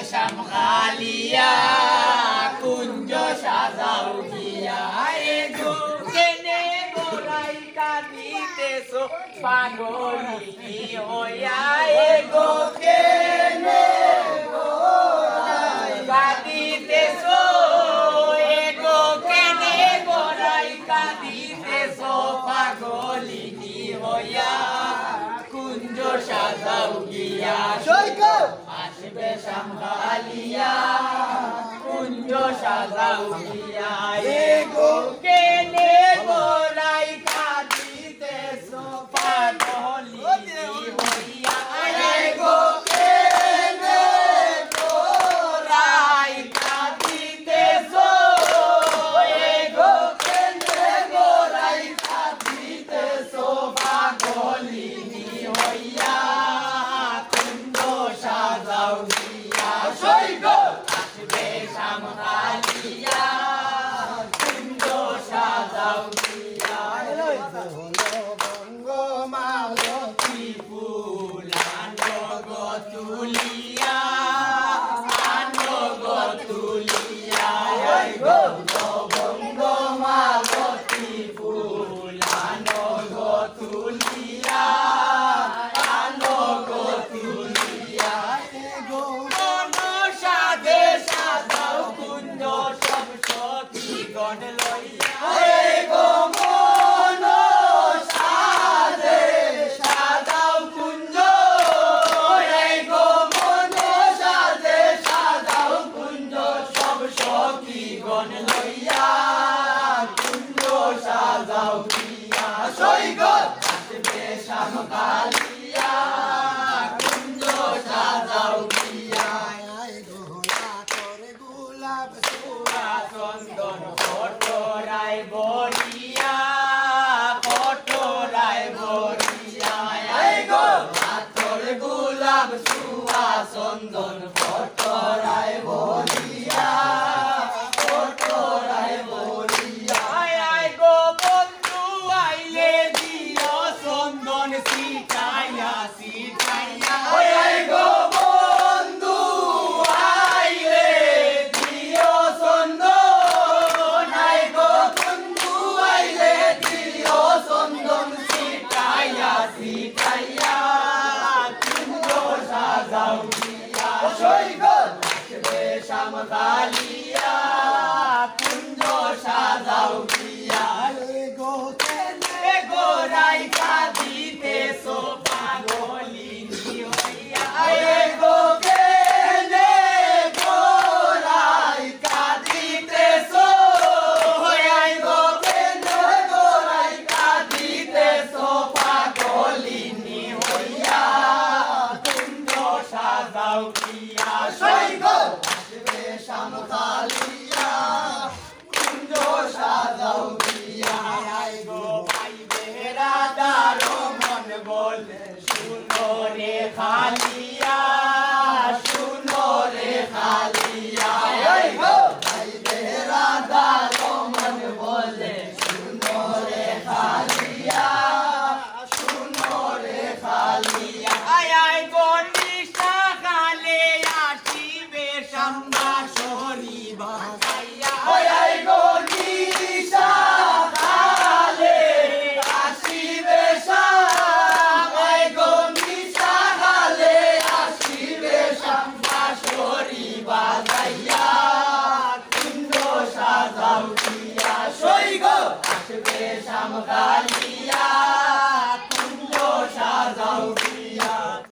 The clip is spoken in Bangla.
শ্যামকালিয়া কুঞ্জ সাজাও গিয়া এগো কেনে গোরাই কাঁদিতেছো পাগলিনী হইয়া এগো কেনে গোরাই কাঁদিতেছো এগো কেনে গোরাই কাঁদিতেছো পাগলিনী হইয়া কুঞ্জ সাজাও গিয়া আসবে শ্যামকালিয়া কুঞ্জ সাজাও গিয়া এগো কেনে গোরাই কাঁদিতেছো পাগলিনী হইয়া এগো কেনে গোরাই কাঁদিতেছো এগো কেনে গোরাই কাঁদিতেছো পাগলিনী হইয়া কুঞ্জ সাজাও গিয়া আসবে শ্যামকালিয়া কুঞ্জ সাজাও গিয়া বঙ্গমালতী ফুল আনগ তুলিয়া বঙ্গমালতী ফুল আনগ তুলিয়া সাজে সাজাও কুঞ্জ সব সখীগণ লইয়া এগো মন সাজে সাজাও কুঞ্জ এগো মন সাজে সাজাও কুঞ্জ সব সখীগণ লইয়া কুঞ্জ সাজাও গিয়া আসবে শ্যামকালিয়া কুঞ্জ সাজাও গিয়া চন্দন ফটোরায় বরিয়া গো তোর গোলাপ সুয়া চন্দন ফটোরায় বরিয়া গো বন্ধু আইলে দিও চন্দন সিটাইয়া গো বন্ধু আইলে দিও চন্দন গো বন্ধু আইলে দিও চন্দন সিটাইয়া কুঞ্জ সাজাও গিয়া আসবে শ্যামকালিয়া কুঞ্জ সাজাও গিয়া গোরাই কাঁদিতেছো পাগলিনী হইয়া এগো কেনে গোরাই কাঁদিতেছো এগো কেনে গোরাই কাঁদিতেছো পাগলিনী হইয়া কুঞ্জ সাজাও গিয়া আসবে শ্যামকালিয়া কুঞ্জ সাজাও গিয়া গো ভাই বেরাদার মন বলে শুনো রে খালিয়া গো ভাই বেরাদার মন বলে শুনো রে খালিয়া গো নিশা কালে আসিবে শ্যামা শহরি বাজাইয়া গো নিশা কালে আসিবে গো নিশা কালে আসিবে শ্যামা শহরি বাজাইয়া কুঞ্জ সাজাও গিয়া আসবে শ্যামকালিয়া